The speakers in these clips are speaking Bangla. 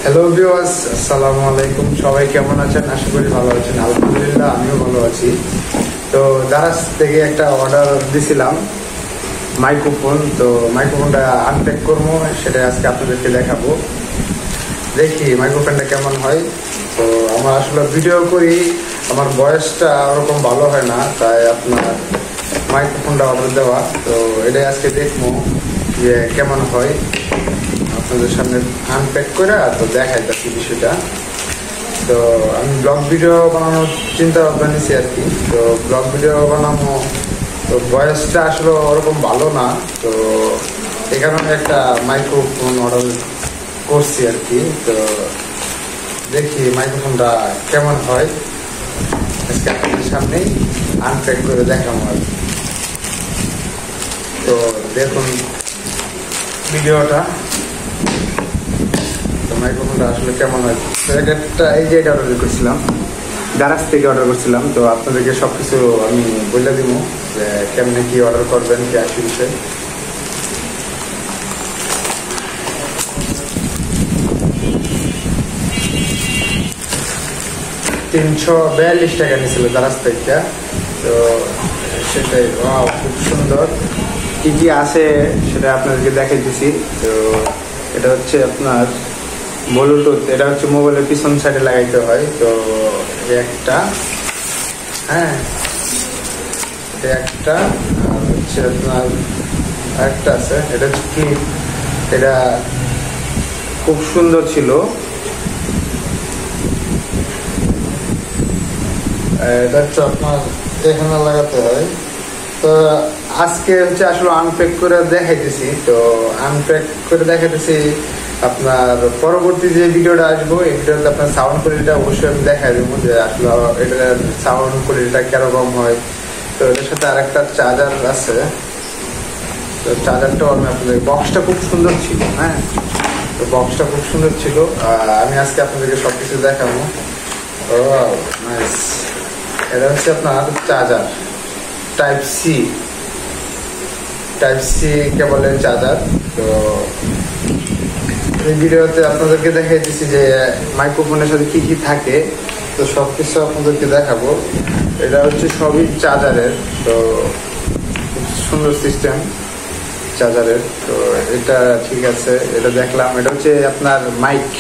হ্যালো ভিউয়ার্স, আসসালামু আলাইকুম। সবাই কেমন আছেন? আশা করি ভালো আছেন। আলহামদুলিল্লাহ, আমিও ভালো আছি। তো দারাজ থেকে একটা অর্ডার দিছিলাম মাইক্রোফোন। তো মাইক্রোফোনটা আনপ্যাক করবো, সেটা আজকে আপনাদেরকে দেখাবো। দেখি মাইক্রোফোনটা কেমন হয়। তো আমার আসলে ভিডিও করি, আমার ভয়েসটা ওরকম ভালো হয় না, তাই আপনার মাইক্রোফোনটা অর্ডার দেওয়া। তো এটাই আজকে দেখবো যে কেমন হয়, আপনাদের সামনে আনপ্যাক করে তো দেখাইতেছি বিষয়টা। তো আমি ব্লগ ভিডিও বানানোর চিন্তা ভাবনা নিছি আর কি। তো ব্লগ ভিডিও বানাবো, তো ভয়েসটা আসলে ওরকম ভালো না, তো এই কারণে একটা মাইক্রোফোন অর্ডার করছি আর কি। তো দেখি মাইক্রোফোনটা কেমন হয়, আজকে আপনাদের সামনেই আনপ্যাক করে দেখাবো আর কি। তো দেখুন ভিডিওটা, মাইক্রোফোনটা আসলে কেমন হয়। একটা এই যে এটা অর্ডার করছিলাম, দারাজ থেকে অর্ডার করছিলাম। তো আপনাদেরকে সবকিছু আমি বলে দিব যে কেমনে কি অর্ডার করবেন, কি আসে বিষয়। $342 নিয়েছিল দারাজ থেকে। তো সেটাই খুব সুন্দর। কি কি আছে সেটা আপনাদেরকে দেখাইতেছি। তো এটা হচ্ছে আপনার ব্লুটুথ, এটা হচ্ছে মোবাইলের পিছন সাইডে লাগাইতে হয়। তো একটা, হ্যাঁ এটা একটা, আর হচ্ছে আপনার একটা আছে, এটা হচ্ছে ক্লিপ। এটা খুব সুন্দর ছিল। এটা হচ্ছে আপনার এখানে লাগাতে হয়। তো আজকে হচ্ছে আসলে আনপ্যাক করে দেখাইতেছি। তো আনপ্যাক করে দেখাইতেছি, আপনার পরবর্তী যে ভিডিওটা আসবো এই ভিডিওতে আপনার সাউন্ড কোয়ালিটিটা অবশ্যই আমি দেখাই দেবো যে আসলে এটার সাউন্ড কোয়ালিটিটা কিরকম হয়। তো এটার সাথে আরেকটা চার্জার আছে। তো চার্জারটাও আমি আপনাদের, বক্সটা খুব সুন্দর ছিল। হ্যাঁ, তো বক্সটা খুব সুন্দর ছিল। আমি আজকে আপনাদেরকে সবকিছু দেখাবো। ও নাইস। এটা হচ্ছে আপনার চার্জার, টাইপ সি কেবলের চার্জার। তো এই ভিডিওতে আপনাদেরকে দেখাই দিচ্ছি যে মাইক্রোফোনের সাথে কি কি থাকে। তো সবকিছু আপনাদেরকে দেখাবো। এটা হচ্ছে সবই চার্জারের। তো খুব সুন্দর সিস্টেম চার্জারের। তো এটা ঠিক আছে, এটা দেখলাম। এটা হচ্ছে আপনার মাইক,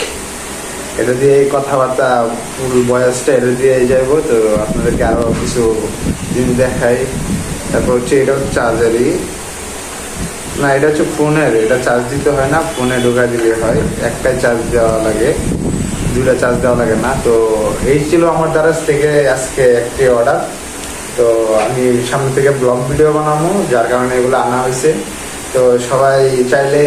এটা দিয়ে কথাবার্তা ফুল ভয়েসটা এটা দিয়ে যাইব। তো আপনাদেরকে আরো কিছু জিনিস দেখাই। তারপর হচ্ছে এটা হচ্ছে চার্জারই না, এটা হচ্ছে ফোনের, এটা চার্জ দিতে হয় না, ফোনে ঢোকা দিলে হয়। একটাই চার্জ দেওয়া লাগে, দুটা চার্জ দেওয়া লাগে না। তো এই ছিল আমার দারাজ থেকে আজকে একটি অর্ডার। তো আমি সামনে থেকে ব্লগ ভিডিও বানাবো, যার কারণে এগুলো আনা হয়েছে। তো সবাই চাইলে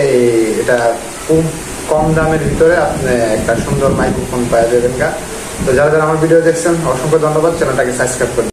এটা খুব কম দামের ভিতরে আপনি একটা সুন্দর মাইক্রোফোন পাওয়া যাবেন। তো যারা যারা আমার ভিডিও দেখছেন অসংখ্য ধন্যবাদ। চ্যানেলটাকে সাবস্ক্রাইব করুন।